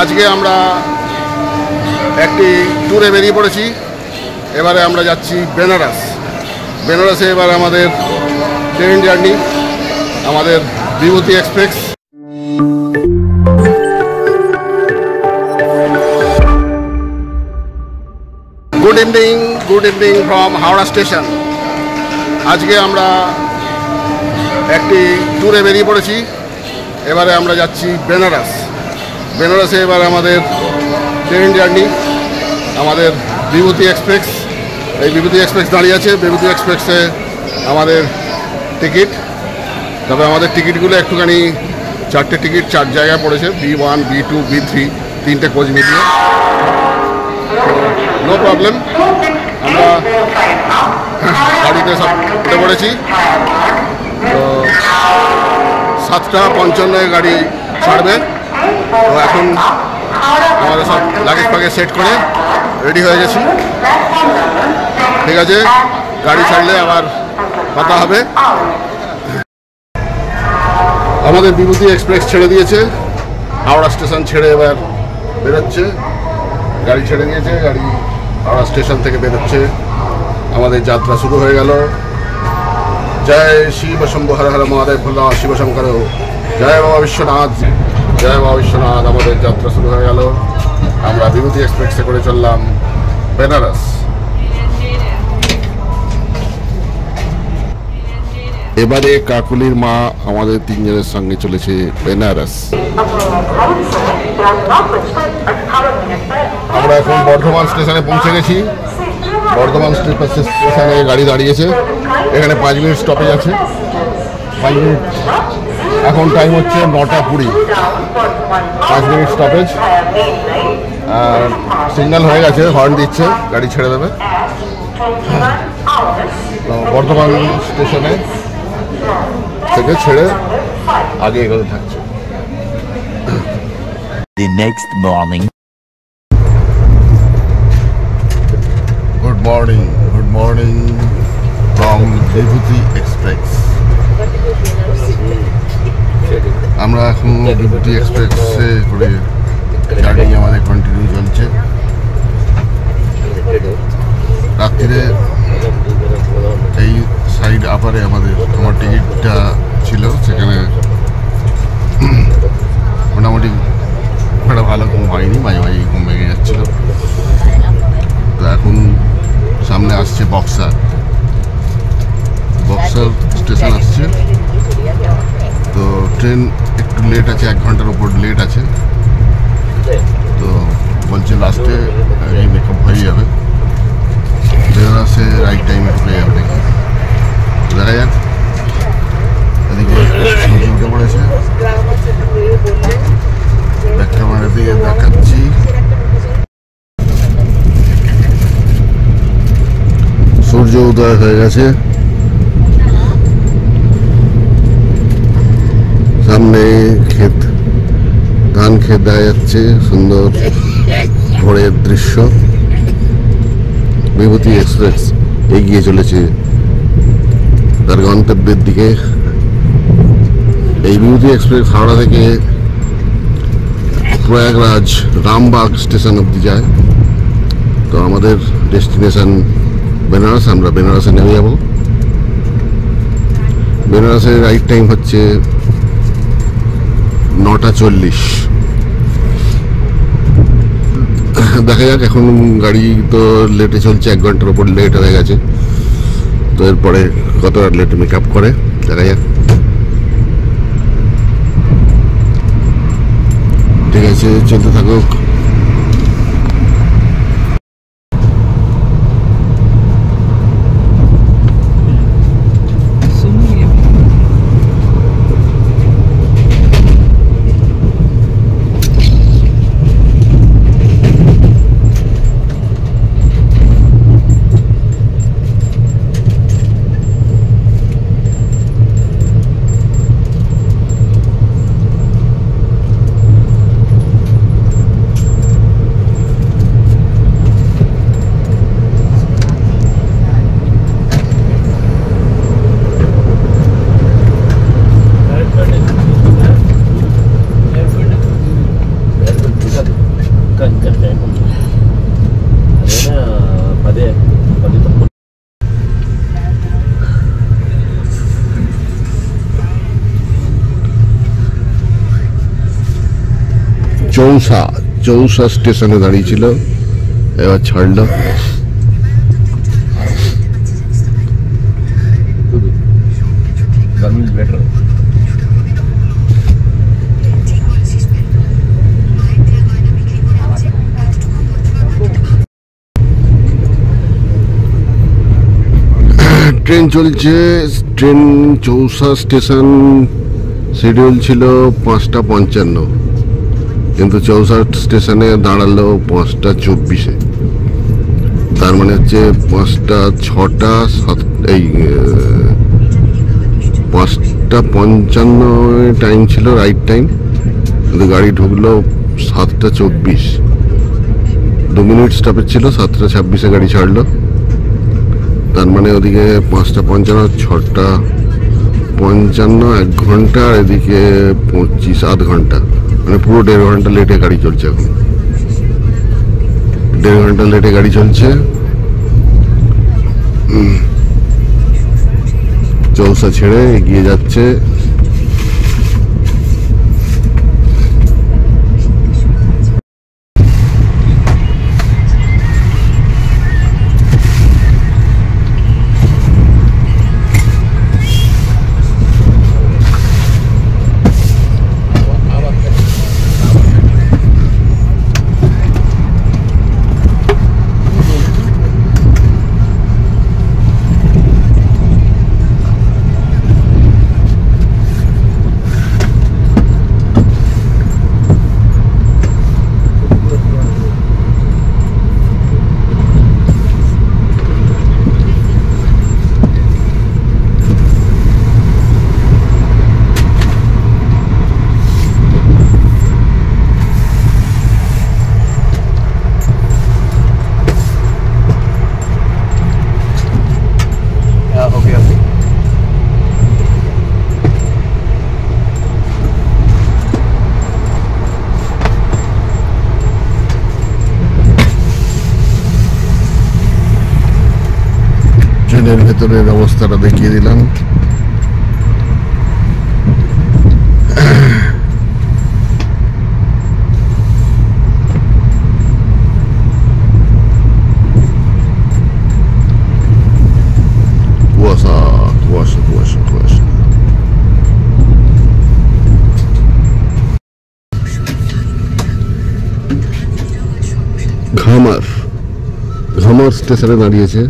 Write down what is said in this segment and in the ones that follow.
আজকে আমরা একটি ট্যুরে বেরিয়ে পড়েছি। এবারে আমরা যাচ্ছি বেনারস। বেনারসে এবার আমাদের ট্রেন জার্নি, আমাদের Bibhuti express. Good evening from Howrah station. আজকে আমরা একটি ট্যুরে বেরিয়ে পড়েছি। এবারে আমরা যাচ্ছি বেনারস। বেনারসে এবার আমাদের ট্রেন জার্নি, আমাদের বিভূতি এক্সপ্রেস। এই বিভূতি এক্সপ্রেস দাঁড়িয়ে আছে। বিভূতি এক্সপ্রেসে আমাদের টিকিট, তবে আমাদের টিকিটগুলো একটুখানি চারটে টিকিট 4 জায়গায় পড়েছে, B1, B2, B3, 3টে কোচ মিলিয়ে। নো প্রবলেম, আমরা গাড়িতে সব উঠে পড়েছি। তো 7:55 গাড়ি ছাড়বে। তো এখন আমাদের সব লাগেজ ফাগেজ সেট করে রেডি হয়ে গেছি। ঠিক আছে, গাড়ি ছাড়লে আবার কথা হবে। আমাদের বিভূতি এক্সপ্রেস ছেড়ে দিয়েছে, হাওড়া স্টেশন ছেড়ে এবার বেরোচ্ছে। গাড়ি ছেড়ে দিয়েছে, গাড়ি হাওড়া স্টেশন থেকে বেরোচ্ছে। আমাদের যাত্রা শুরু হয়ে গেল। জয় শিব শম্ভু হর হর মহাদেব ভোলা শিব শঙ্কর, জয় বাবা বিশ্বনাথ, জয় বাবা বিশ্বনাথ। আমাদের যাত্রা শুরু হয়ে গেল। আমরা বিভূতি এক্সপ্রেসে করে চললাম বেনারস। এবারে কাকুলির মা আমাদের 3 জনের সঙ্গে চলেছে বেনারস। আমরা এখন বর্ধমান স্টেশনে পৌঁছে গেছি। বর্ধমান স্টেশনে গাড়ি দাঁড়িয়েছে। এখানে 5 মিনিট স্টপেজ আছে, 5 মিনিট। এখন টাইম হচ্ছে 9:20, 5 মিনিট স্টপেজ। আর সিগন্যাল হয়ে গেছে, হর্ন দিচ্ছে, গাড়ি ছেড়ে দেবে। তো বর্ধমান স্টেশনে থেকে ছেড়ে আগে এগোতে থাকছে। The next morning. Good morning from Bibhuti express. আমরা এখন বিভূতি এক্সপ্রেসে করে জার্নি আমাদের কন্টিনিউ চলছে। রাত্রিরে এই সাইড আপারে আমার টিকিটটা ছিল, সেখানে মোটামুটি একটা ভালো ঘুম হয়নি, মাঝে মাঝে ঘুম ভেঙে যাচ্ছিল। তো এখন সামনে আসছে বক্সার স্টেশন আসছে। তো ট্রেন একটু লেট আছে, 1 ঘন্টার উপর লেট আছে। তো বলছে লাস্টে এই মেকআপ হয়ে যাবে, বেনারসে রাইট টাইমে ঢুকে যাবে দেখি। দেখা যাক। এদিকে উঠে পড়েছে, ব্যাক ক্যামেরা দিয়ে দেখাচ্ছি। সূর্য উদয় হয়ে গেছে। সামনে ক্ষেত, ধান ক্ষেত দেখা যাচ্ছে, সুন্দর ভোরের দৃশ্য। বিভূতি এক্সপ্রেস এগিয়ে চলেছে তার গন্তব্যের দিকে। এই বিভূতি এক্সপ্রেস হাওড়া থেকে প্রয়াগরাজ রামবাগ স্টেশন অবধি যায়। তো আমাদের ডেস্টিনেশন বেনারস, আমরা বেনারসে নেমে যাব। বেনারসের রাইট টাইম হচ্ছে 9:40। দেখা যাক, এখন গাড়ি তো লেটে চলছে, 1 ঘন্টার উপর লেট হয়ে গেছে। তো এরপরে কতটা লেট মেকআপ করে দেখা যাক। ঠিক আছে, চলতে থাকুক। চৌসা স্টেশনে দাঁড়িয়েছিল, এবার ছাড়লো। ট্রেন চলছে, ট্রেন চৌসা স্টেশন শিডিউল ছিল 5:55, কিন্তু চৌসা স্টেশনে দাঁড়ালো 5:24। তার মানে হচ্ছে 5:55 টাইম ছিল, রাইট টাইম, কিন্তু গাড়ি ঢুকলো 7:24। 2 মিনিট স্টপেজ ছিল, 7:26 গাড়ি ছাড়লো। তার মানে ওদিকে 5:55, 6:55, 1 ঘন্টা, আর এদিকে 25, 8 ঘন্টা, মানে পুরো 1.5 ঘন্টা লেটে গাড়ি চলছে। এখন 1.5 ঘন্টা লেটে গাড়ি চলছে। চৌসা ছেড়ে এগিয়ে যাচ্ছে। ট্রেনের ভেতরের অবস্থাটা দেখিয়ে দিলাম। কুয়াশা কুয়াশা কুয়াশা কুয়াশা। ঘামার স্টেশনে দাঁড়িয়েছে,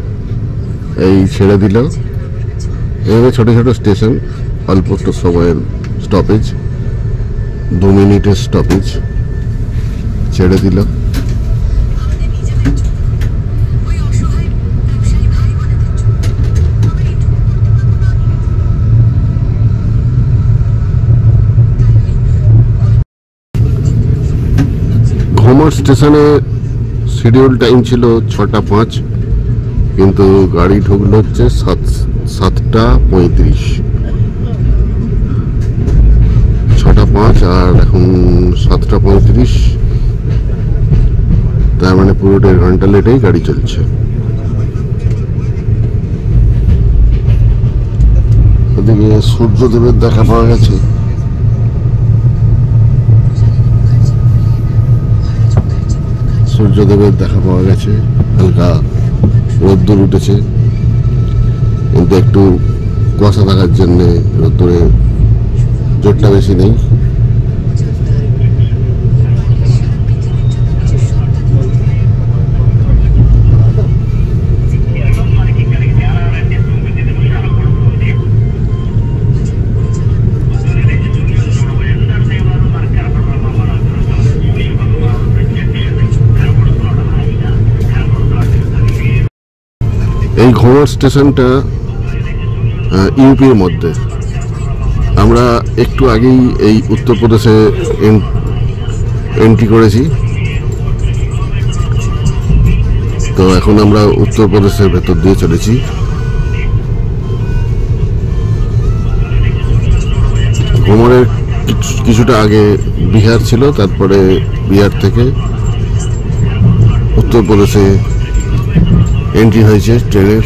এই ছেড়ে দিল। এভাবে ছোট ছোট স্টেশন, অল্প একটু সময়ের স্টপেজ, 2 মিনিটের স্টপেজ, ছেড়ে দিল। ঘুমার স্টেশনে শিডিউল টাইম ছিল 6:05, কিন্তু গাড়ি ঢুকলো হচ্ছে 7:35। 6:05 আর এখন 7:35, তার মানে পুরো 1.5 ঘন্টা লেটেই গাড়ি চলছে। ওদিকে সূর্যদেবের দেখা পাওয়া গেছে। সূর্যদেবের দেখা পাওয়া গেছে, হালকা রোদ্দুর উঠেছে, কিন্তু একটু কুয়াশা থাকার জন্যে রোদ্দুরে জোরটা বেশি নেই। এই ঘোড়ার স্টেশনটা ইউপির মধ্যে। আমরা একটু আগেই এই উত্তরপ্রদেশে এন্ট্রি করেছি, তো এখন আমরা উত্তরপ্রদেশের ভেতর দিয়ে চলেছি। ঘোমরের কিছুটা আগে বিহার ছিল, তারপরে বিহার থেকে উত্তরপ্রদেশে এন্ট্রি হয়েছে ট্রেনের।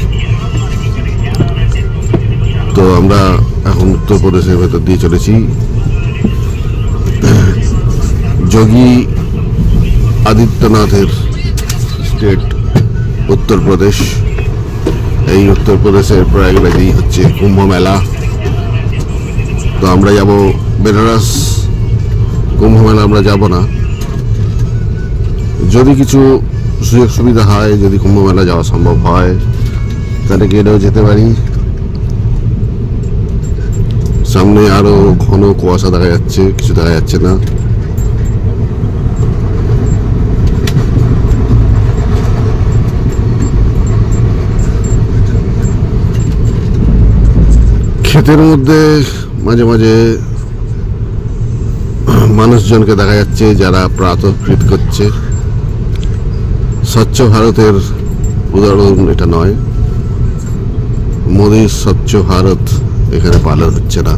তো আমরা এখন উত্তরপ্রদেশের ভেতর দিয়ে চলেছি। যোগী আদিত্যনাথের স্টেট উত্তরপ্রদেশ। এই উত্তরপ্রদেশের প্রয়াগরাজেই হচ্ছে কুম্ভ মেলা। তো আমরা যাব বেনারস, কুম্ভ মেলা আমরা যাব না। যদি কিছু সুযোগ সুবিধা হয়, যদি কুম্ভ মেলা যাওয়া সম্ভব হয় তাহলে গেলেও যেতে পারি। সামনে আরো ঘন কুয়াশা দেখা যাচ্ছে, কিছু দেখা যাচ্ছে না। ক্ষেতের মধ্যে মাঝে মাঝে মানুষজনকে দেখা যাচ্ছে যারা প্রাতঃকৃত করছে। স্বচ্ছ ভারতের উদাহরণ এটা নয়, মোদির স্বচ্ছ ভারত এখানে পালন হচ্ছে না।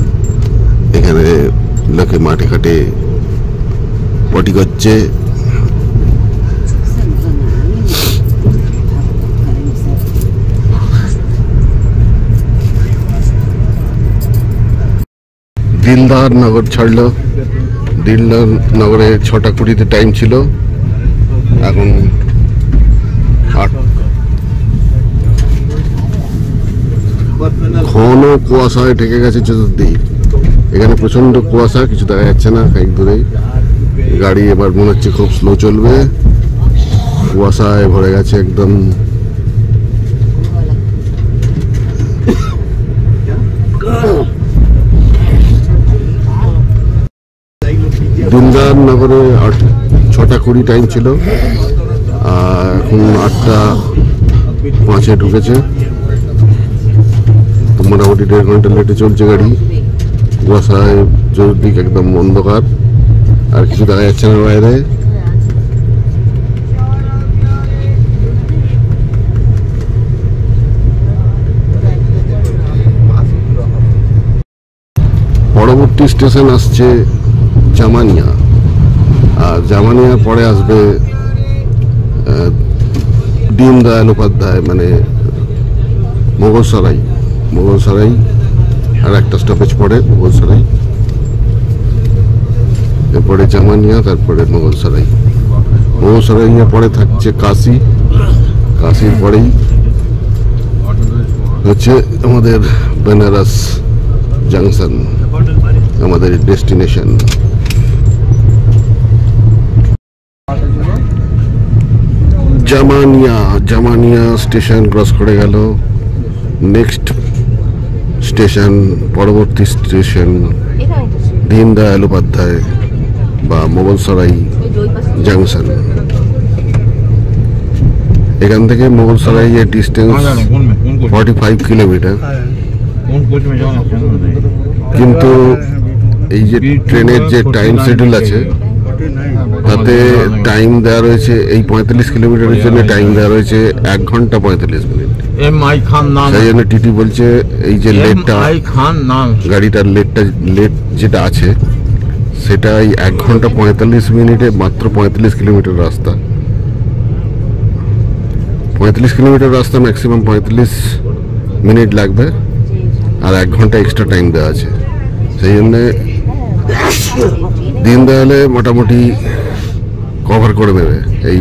এখানে লোকে মাঠে ঘাটে পটি করছে। দিলদার নগর ছাড়লো। দিলদার নগরে 6টা 20-তে টাইম ছিল, এখন 8। ঘন কুয়াশায় ঢেকে গেছে চতুর্দিক। এখানে প্রচন্ড কুয়াশা, কিছু দেখা যাচ্ছে না। খানিক দূরেই গাড়ি এবার মনে হচ্ছে খুব স্লো চলবে, কুয়াশায় ভরে গেছে একদম। দিলদার নগরে 6টা 20 টাইম ছিল, আর এখন 8টা 5-এ ঢুকেছে। তো মোটামুটি 1.5 ঘন্টা লেটে চলছে গাড়ি। কুয়াশায় চতুর্দিক একদম অন্ধকার, আর কিছু দেখা যাচ্ছে না বাইরে। পরবর্তী স্টেশন আসছে জামানিয়া, আর জামানিয়ার পরে আসবে দীনদয়াল উপাধ্যায়, মানে মোগলসরাই। মোগলসরাই আর একটা স্টপেজ পড়ে মোগলসরাই, এরপরে জামানিয়া, তারপরে মোগলসরাই। মোগলসরাইয়ের পরে থাকছে কাশি, কাশির পরেই হচ্ছে আমাদের বেনারস জাংশন, আমাদের destination. Jamania, Jamania station cross করে গেল। নেক্সট স্টেশন, পরবর্তী স্টেশন দীনদয়াল উপাধ্যায় বা মোগলসরাই জাংশন। এখান থেকে মোগলসরাই এর ডিস্টেন্স 45 কিলোমিটার। কিন্তু এই যে ট্রেনের যে টাইম শিডিউল আছে তাতে টাইম দেওয়া রয়েছে, এই 45 কিলোমিটারের জন্য টাইম দেওয়া রয়েছে 1 ঘন্টা 45 মিনিট। সেই জন্য টিটি বলছে এই যে লেটটা, গাড়িটার লেট যেটা আছে সেটা এই 1 ঘন্টা 45 মিনিটে মাত্র 45 কিলোমিটার রাস্তা। 35 কিলোমিটার রাস্তা, ম্যাক্সিমাম 35 মিনিট লাগবে, আর 1 ঘন্টা এক্সট্রা টাইম দেওয়া আছে। সেই জন্যে দীনদয়ালে মোটামুটি কভার করে দেবে, এই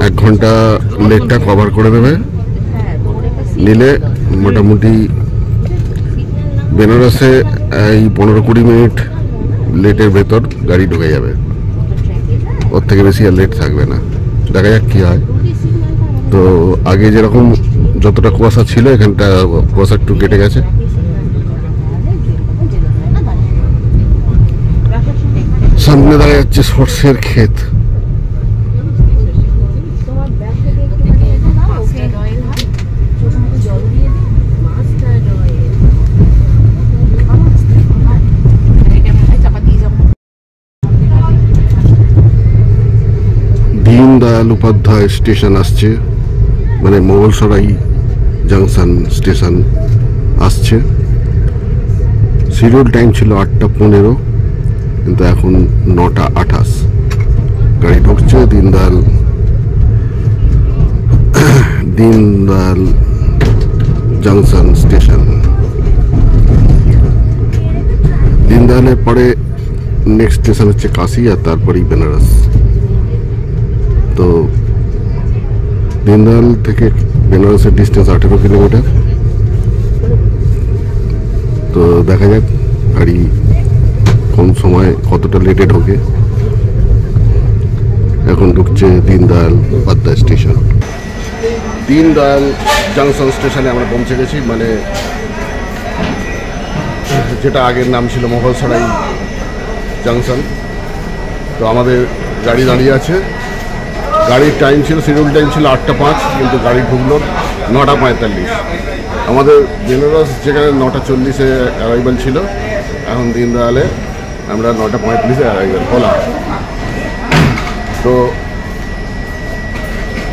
1 ঘন্টা লেটটা কভার করে দেবে। নিলে মোটামুটি বেনারসে এই 15-20 মিনিট লেটের ভেতর গাড়ি ঢুকে যাবে, ওর থেকে বেশি আর লেট থাকবে না। দেখা যাক কী হয়। তো আগে যেরকম যতটা কুয়াশা ছিল, এখানটা কুয়াশা একটু কেটে গেছে। সামনে দেখা যাচ্ছে সর্ষের ক্ষেত। দীনদয়াল উপাধ্যায় স্টেশন আসছে, মানে মোগলসরাই জাংশন স্টেশন আসছে। শিডিউল টাইম ছিল 8টা 15, কিন্তু এখন 9টা 28। গাড়ি ঢুকছে দীনদয়াল জাংশন স্টেশন। দীনদয়ালের পরে নেক্সট স্টেশন হচ্ছে কাশি, আর তারপরেই বেনারস। তো দীনদয়াল থেকে বেনারসের ডিস্টেন্স 18 কিলোমিটার। তো দেখা যাক গাড়ি কোন সময় কতটা লেটে ঢোকে। এখন ঢুকছে দীনদয়াল উপাধ্যায় স্টেশন। দীনদয়াল জাংশন স্টেশনে আমরা পৌঁছে গেছি, মানে যেটা আগের নাম ছিল মোগলসরাই জাংশন। তো আমাদের গাড়ি দাঁড়িয়ে আছে। গাড়ির টাইম ছিল, শিডিউল টাইম ছিল 8টা 5, কিন্তু গাড়ি ঢুকলো 9টা 45। আমাদের বেনারস যেখানে 9টা 40-এ অ্যারাইভাল ছিল, এখন দীনদয়ালে আমরা 9টা 45-এ অ্যারাইভাল হলাম। তো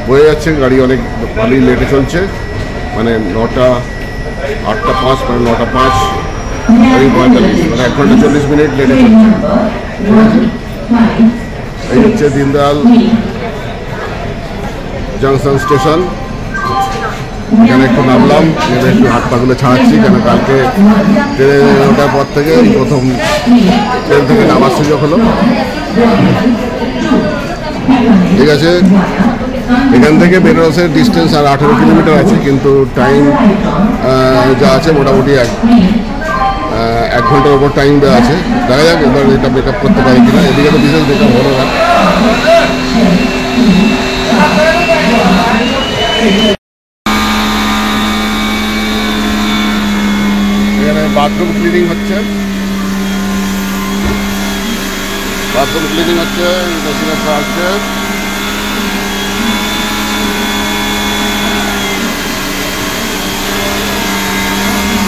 বয়ে যাচ্ছে গাড়ি, অনেক ভালোই লেটে চলছে, মানে 8টা 5 মানে 9টা 5 45, মানে 1 ঘন্টা 40 মিনিট লেটে চলছে। এই হচ্ছে দীনদয়াল জাংশন স্টেশন। এখানে একটু নামলাম, নেমে একটু হাত পাগুলো ছাড়াচ্ছি, কেন কালকে ট্রেনে ওঠার পর থেকে প্রথম ট্রেন থেকে নামার সুযোগ হলো। ঠিক আছে, এখান থেকে বেনারসের ডিস্টেন্স আর 18 কিলোমিটার আছে, কিন্তু টাইম যা আছে মোটামুটি 1 ঘন্টার ওপর টাইম দেওয়া আছে। দেখা যাক এবার এটা মেকআপ করতে পারি কিনা। এদিকে তো বিশেষ মেকআপ হলো না। এখানে বাথরুম ক্লিনিং হচ্ছে, মেশিনে আসছে।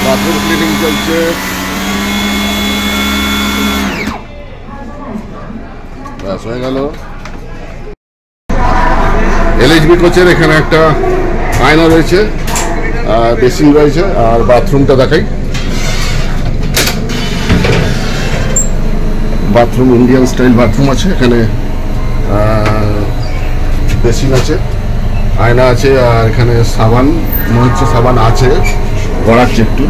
বাথরুম ক্লিনিং চলছে। ব্যাস হয়ে গেল। LHB কোচের এখানে একটা আয়না রয়েছে, বেসিন রয়েছে, আর বাথরুমটা দেখাই। বাথরুম ইন্ডিয়ান স্টাইল বাথরুম আছে, এখানে বেসিন আছে, আয়না আছে, আর এখানে সাবান, মনে হচ্ছে সাবান আছে, গড়াচ্ছে একটু।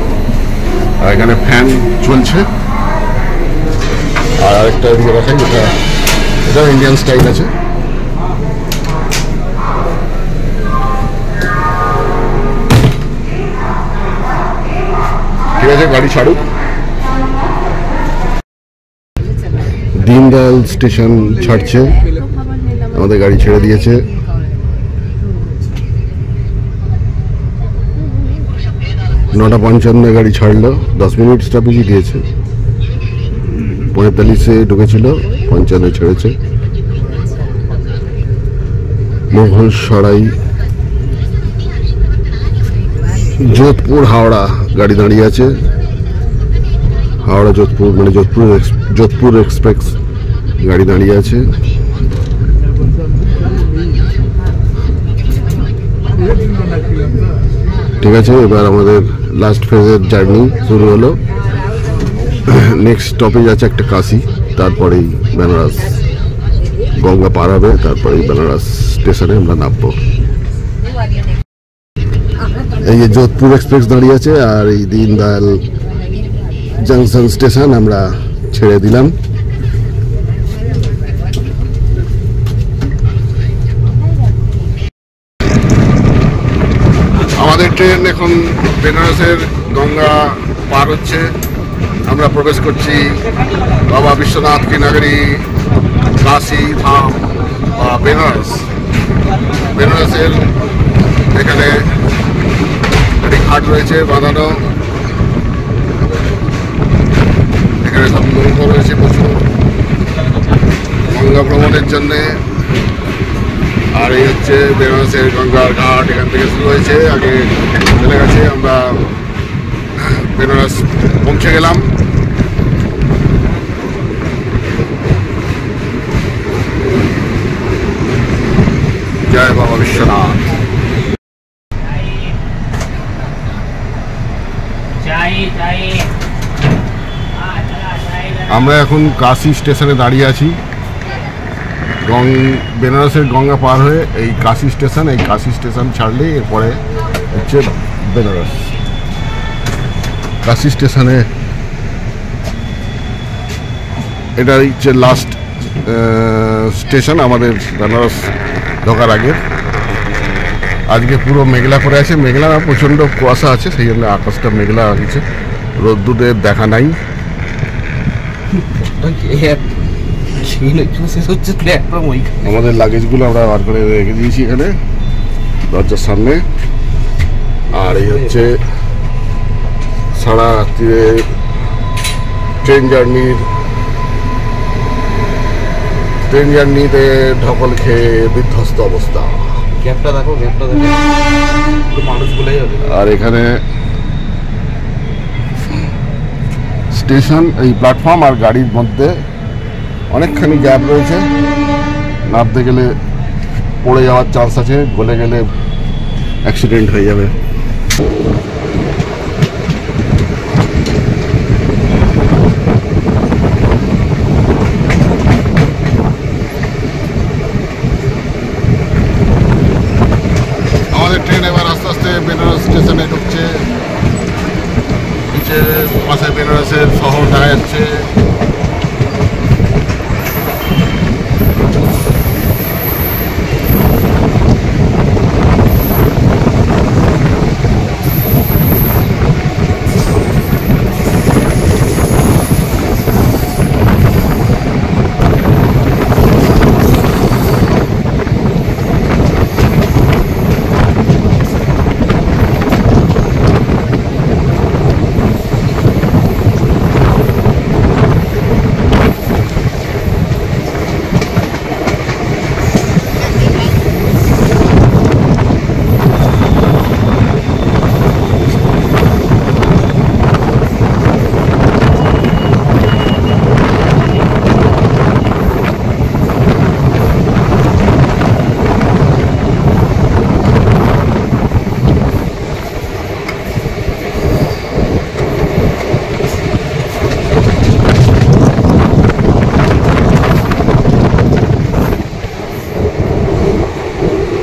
আর এখানে ফ্যান চলছে। আর আরেকটা এদিকে দেখাই, এটা ইন্ডিয়ান স্টাইল আছে। ঠিক আছে, গাড়ি ছাড়ুক। দীনদয়াল স্টেশন ছাড়ছে, আমাদের গাড়ি ছেড়ে দিয়েছে। 9টা 55 গাড়ি ছাড়লো, 10 মিনিট স্টপেজই দিয়েছে। 45-এ ঢুকেছিল, 55-এ ছেড়েছে। মোগলসরাই যোধপুর হাওড়া গাড়ি দাঁড়িয়ে আছে। হাওড়া যোধপুর, মানে যোধপুর এক্সপ্রেস গাড়ি দাঁড়িয়ে আছে। ঠিক আছে, এবার আমাদের লাস্ট ফেজের জার্নি শুরু হলো। নেক্সট স্টপেজ আছে একটা কাশি, তারপরেই বেনারস। গঙ্গা পার হবে, তারপরেই বেনারস স্টেশনে আমরা নামবো। এই যে যোধপুর এক্সপ্রেস দাঁড়িয়ে আছে, আর এই দীনদয়াল জাংশন স্টেশন আমরা ছেড়ে দিলাম। আমাদের ট্রেন এখন বেনারসের গঙ্গা পার হচ্ছে। আমরা প্রবেশ করছি বাবা বিশ্বনাথ কি নগরী, কাশী ধাম বা বেনারস। বেনারসের এখানে একটি ঘাট রয়েছে বাঁধানো, এখানে সব নৌকো রয়েছে প্রচুর গঙ্গা ভ্রমণের জন্যে। আর এই হচ্ছে বেনারসের গঙ্গার ঘাট, এখান থেকে শুরু হয়েছে, আগে চলে গেছে। আমরা বেনারস পৌঁছে গেলাম। জয় বাবা বিশ্বনাথ। আমরা এখন কাশী স্টেশনে দাঁড়িয়ে আছি। বেনারসের গঙ্গা পার হয়ে এই কাশী স্টেশন, এই কাশী স্টেশন ছাড়লেই এরপরে হচ্ছে বেনারস। কাশী স্টেশনে এটা হচ্ছে লাস্ট স্টেশন আমাদের বেনারস ঢোকার আগে। আজকে পুরো মেঘলা করে আছে, মেঘলা না প্রচণ্ড কুয়াশা আছে, সেই জন্য আকাশটা মেঘলা আছে, রোদ্দুরের দেখা নাই। আমাদের লাগেজগুলো আমরা বার করে রেখে দিয়েছি এখানে দরজার সামনে। আর এই হচ্ছে সারা রাত্রিরে ট্রেন জার্নিতে ঢকল খেয়ে বিধ্বস্ত অবস্থা। গ্যাপটা দেখো মানুষগুলোই হবে। আর এখানে স্টেশন, এই প্ল্যাটফর্ম আর গাড়ির মধ্যে অনেকখানি গ্যাপ রয়েছে, নামতে গেলে পড়ে যাওয়ার চান্স আছে, গলে গেলে অ্যাক্সিডেন্ট হয়ে যাবে। আমাদের ট্রেন এবার আস্তে আস্তে বেনারস স্টেশনে ঢুকছে। নিচে পাশে বেনারসের শহর দেখা যাচ্ছে।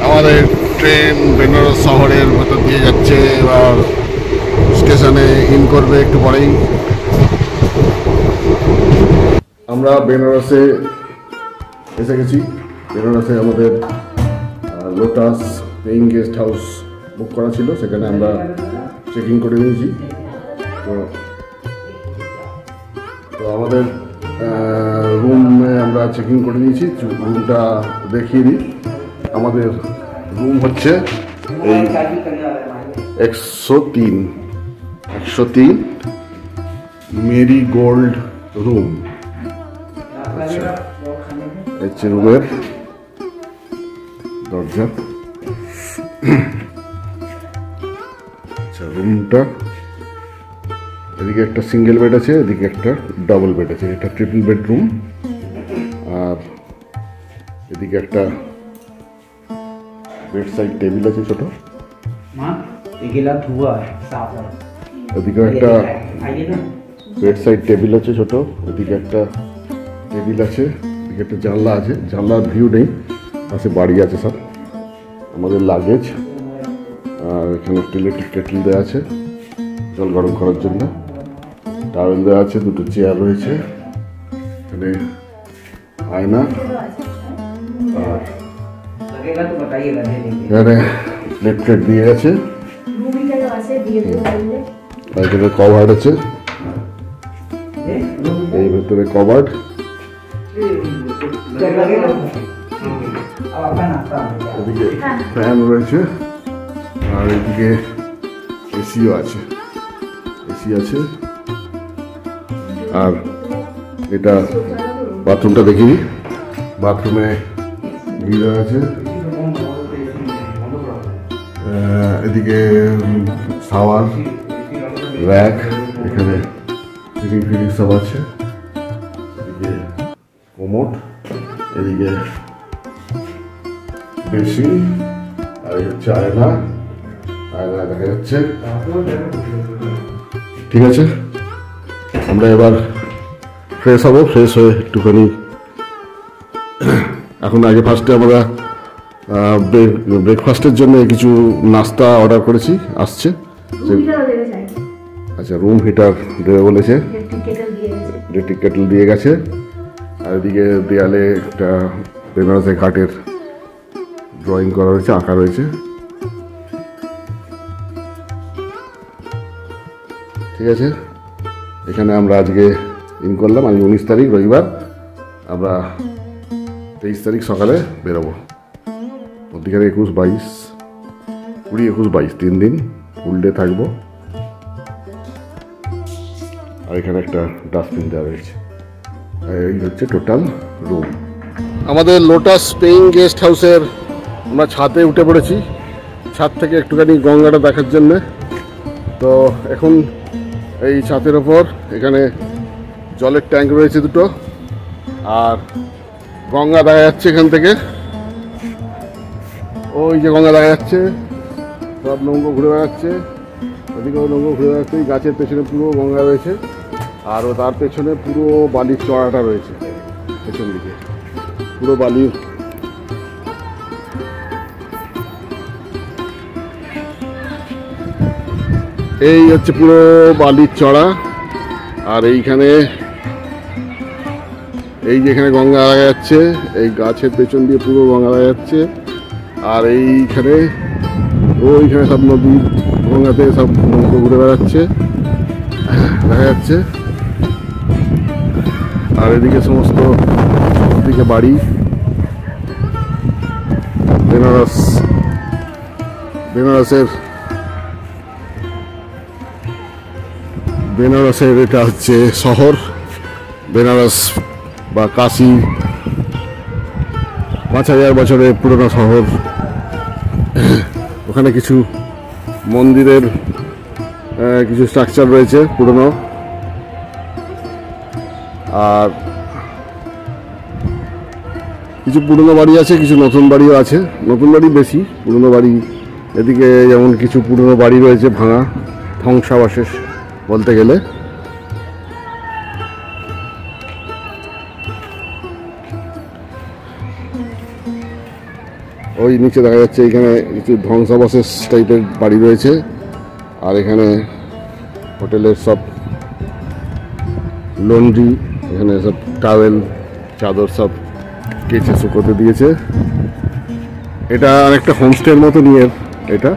আমাদের ট্রেন বেনারস শহরের ভেতর দিয়ে যাচ্ছে, এবার স্টেশনে ইন করবে একটু পরেই। আমরা বেনারসে এসে গেছি। বেনারসে আমাদের লোটাস পেইং গেস্ট হাউস বুক করা ছিল, সেখানে আমরা চেকিং করে নিয়েছি। তো আমাদের রুমে আমরা চেকিং করে নিয়েছি। রুমটা দেখিয়ে দিই। আমাদের রুম হচ্ছে এই 103 মেরি গোল্ড রুম। আচ্ছা, হচ্ছে রুমের দরজা। আচ্ছা, রুমটা এদিকে একটা সিঙ্গেল বেড আছে, এদিকে একটা ডাবল বেড আছে। এটা ট্রিপল বেডরুম। আর এদিকে একটা বেড সাইড টেবিল আছে ছোট, এদিকে একটা বেড সাইড টেবিল আছে ছোট, এদিকে একটা টেবিল আছে, এদিকে একটা জানলা আছে। জানলার ভিউ নেই, পাশে বাড়ি আছে সব। আমাদের লাগেজ, আর এখানে একটা ইলেকট্রিক কেটল দেওয়া আছে জল গরম করার জন্য, টাওয়েল দেওয়া আছে, দুটো চেয়ার রয়েছে, এখানে আয়না, আর এখানে প্লেট প্লেট দিয়ে আছে, এখানে কভার আছে, এই ভেতরে কভার, এদিকে ফ্যান রয়েছে, আর এদিকে এসিও আছে, এসি আছে। আর এটা বাথরুমটা দেখি, বাথরুমে গিজার আছে, এদিকে শাওয়ার, র্যাক, এখানে ফিটিং ফিটিং সব আছে, এদিকে কোমোড, এদিকে বেসিন, আর এই হচ্ছে আয়না, আয়না দেখা যাচ্ছে। ঠিক আছে, আমরা এবার ফ্রেশ হবো। ফ্রেশ হয়ে একটুখানি এখন আগে ফার্স্টে আমরা ব্রেকফাস্টের জন্য কিছু নাস্তা অর্ডার করেছি, আসছে। আচ্ছা, রুম হিটার দেবে বলেছে, ইলেকট্রিক কেটল দিয়ে গেছে। আর এদিকে দেয়ালে একটা বেনারসি ঘাটের ড্রয়িং করা রয়েছে, আঁকা রয়েছে। ঠিক আছে, এখানে আমরা আজকে ইন করলাম। আজ 19 তারিখ রবিবার, আমরা 23 তারিখ সকালে বেরোবো। মধ্যিখানে 21, 22, 20, 21, 22 3 দিন ফুল ডে থাকবো। আর এখানে একটা ডাস্টবিন দেওয়া রয়েছে। এই হচ্ছে টোটাল রুম। আমাদের লোটাস পেইং গেস্ট হাউসের আমরা ছাদে উঠে পড়েছি। ছাদ থেকে একটুখানি গঙ্গাটা দেখার জন্যে। তো এখন এই ছাদের ওপর এখানে জলের ট্যাঙ্ক রয়েছে দুটো, আর গঙ্গা দেখা যাচ্ছে এখান থেকে। ওই যে গঙ্গা দেখা যাচ্ছে, সব নৌকো ঘুরে বেড়াচ্ছে, ওদিকেও নৌকো ঘুরে বেড়াচ্ছে। এই গাছের পেছনে পুরো গঙ্গা রয়েছে, আর তার পেছনে পুরো বালির চড়াটা রয়েছে পেছন দিকে, পুরো বালির। এই হচ্ছে পুরো বালির চড়া। আর এইখানে এই যেখানে গঙ্গা দেখা যাচ্ছে, এই গাছের পেছন দিয়ে পুরো গঙ্গা দেখা যাচ্ছে। আর এইখানে ওইখানে সব নদী, গঙ্গাতে সব নৌকো ঘুরে বেড়াচ্ছে দেখা যাচ্ছে। আর এদিকে সমস্ত দিকে বাড়ি। বেনারসের এটা হচ্ছে শহর, বেনারস বা কাশী, 5000 বছরের পুরনো শহর। ওখানে কিছু মন্দিরের কিছু স্ট্রাকচার রয়েছে পুরনো, আর কিছু পুরনো বাড়ি আছে, কিছু নতুন বাড়িও আছে। নতুন বাড়ি বেশি, পুরনো বাড়ি এদিকে যেমন কিছু পুরনো বাড়ি রয়েছে ভাঙা, ধ্বংসাবশেষ বলতে গেলে। ওই নিচে দেখা যাচ্ছে এখানে কিছু ধ্বংসাবশেষ টাইপের বাড়ি রয়েছে। আর এখানে হোটেলের সব লন্ড্রি, এখানে সব টাওয়েল চাদর সব কেচে শুকোতে দিয়েছে। এটা অনেকটা হোমস্টের মতো নিয়ে, এটা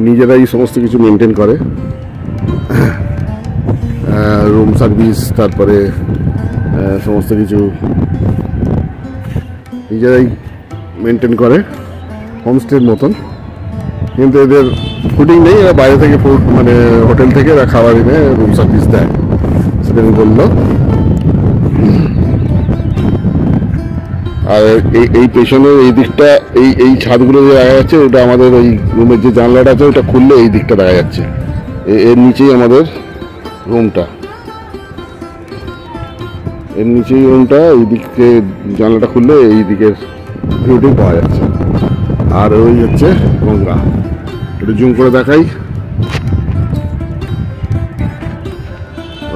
নিজেরাই সমস্ত কিছু মেনটেন করে, রুম সার্ভিস, তারপরে সমস্ত কিছু নিজেরাই মেনটেন করে, হোমস্টের মতন। কিন্তু এদের ফুডিং নেই, এরা বাইরে থেকে ফুড মানে হোটেল থেকে এরা খাবার এনে রুম সার্ভিস দেয়, সেটা আমি বললো। আর এই পেছনের এই দিকটা, এই ছাদগুলো যে দেখা যাচ্ছে, ওটা আমাদের ওই রুমের যে জানলাটা আছে ওটা খুললে এই দিকটা দেখা যাচ্ছে। এর নিচেই আমাদের রুমটা, এর নিচেই রুমটা। এই দিকে জানলাটা খুললে এই দিকের ভিউটি পাওয়া যাচ্ছে। আর ওই হচ্ছে গঙ্গা, একটু জুম করে দেখাই।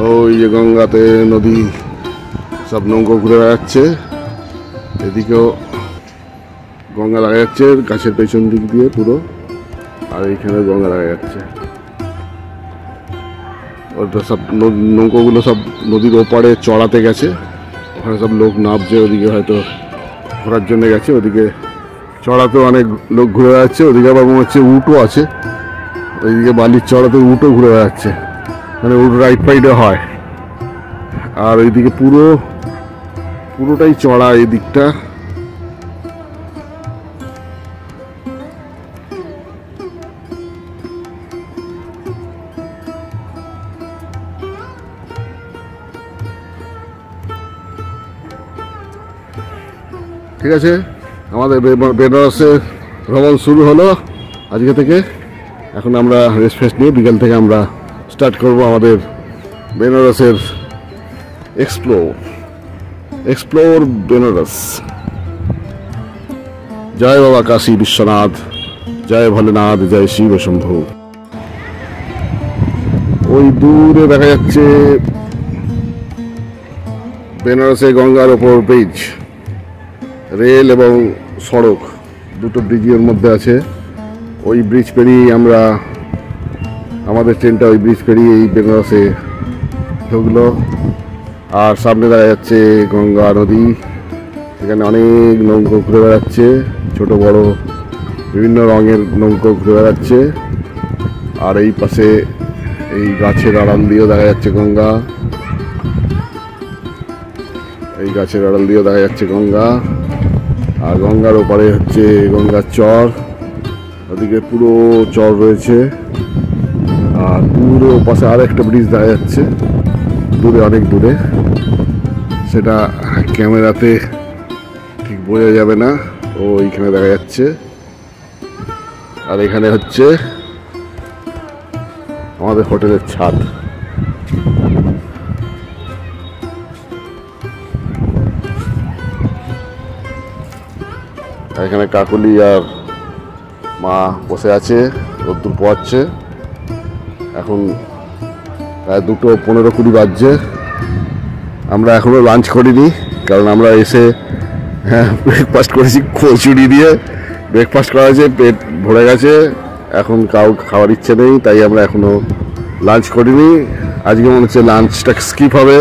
ওই যে গঙ্গাতে নদী, সব নৌকো ঘুরে বেড়াচ্ছে। এদিকেও গঙ্গা দেখা যাচ্ছে গাছের পেছন দিক দিয়ে পুরো, আর এইখানে গঙ্গা দেখা যাচ্ছে। ওটা সব নৌকোগুলো সব নদীর ওপারে চড়াতে গেছে, ওখানে সব লোক নামছে, ওদিকে হয়তো ঘোরার জন্য গেছে। ওদিকে চড়াতেও অনেক লোক ঘুরে বেড়াচ্ছে। ওদিকে আবার মনে হচ্ছে উটও আছে, ওইদিকে বালির চড়াতে উটও ঘুরে বেড়াচ্ছে, মানে উট রাইড ফাইডে হয়। আর ওইদিকে পুরোটাই চড়া এই দিকটা। ঠিক আছে, আমাদের বেনারসের ভ্রমণ শুরু হলো আজকে থেকে। এখন আমরা রেস্ট ফেস্ট নিয়ে বিকাল থেকে আমরা স্টার্ট করব আমাদের বেনারসের এক্সপ্লোর বেনারস। জয় বাবা কাশী বিশ্বনাথ, জয় ভোলেনাথ, জয় শিব শম্ভু। ওই দূরে দেখা যাচ্ছে বেনারসে গঙ্গার ওপর ব্রিজ, রেল এবং সড়ক দুটো ব্রিজের মধ্যে আছে। ওই ব্রিজ পেরিয়ে আমরা, আমাদের ট্রেনটা ওই ব্রিজ পেরিয়ে এই বেনারসে ঢুকলো। আর সামনে দেখা যাচ্ছে গঙ্গা নদী। এখানে অনেক নৌকো ঘুরে বেড়াচ্ছে, ছোট বড় বিভিন্ন রঙের নৌকো ঘুরে বেড়াচ্ছে। আর এই পাশে এই গাছের আড়াল দিয়েও দেখা যাচ্ছে গঙ্গা, এই গাছের আড়াল দিয়েও দেখা যাচ্ছে গঙ্গা। আর গঙ্গার ওপারে হচ্ছে গঙ্গার চর, ওদিকে পুরো চর রয়েছে। আর পুরো পাশে আর একটা ব্রিজ দেখা যাচ্ছে দূরে, অনেক দূরে, সেটা ক্যামেরাতে ঠিক বোঝা যাবে না। ও এইখানে দেখা যাচ্ছে। আর এখানে হচ্ছে আমাদের হোটেলের ছাদ। এখানে কাকুলি আর মা বসে আছে, রোদ্দুর পোয়াচ্ছে। এখন প্রায় 2:15-20 বাজছে। আমরা এখনো লাঞ্চ করিনি, কারণ আমরা এসে ব্রেকফাস্ট করেছি কচুরি দিয়ে। ব্রেকফাস্ট করা হয়েছে, পেট ভরে গেছে, এখন খাওয়ার ইচ্ছে নেই, তাই আমরা এখনো লাঞ্চ করিনি। আজকে মনে হচ্ছে লাঞ্চটা স্কিপ হবে।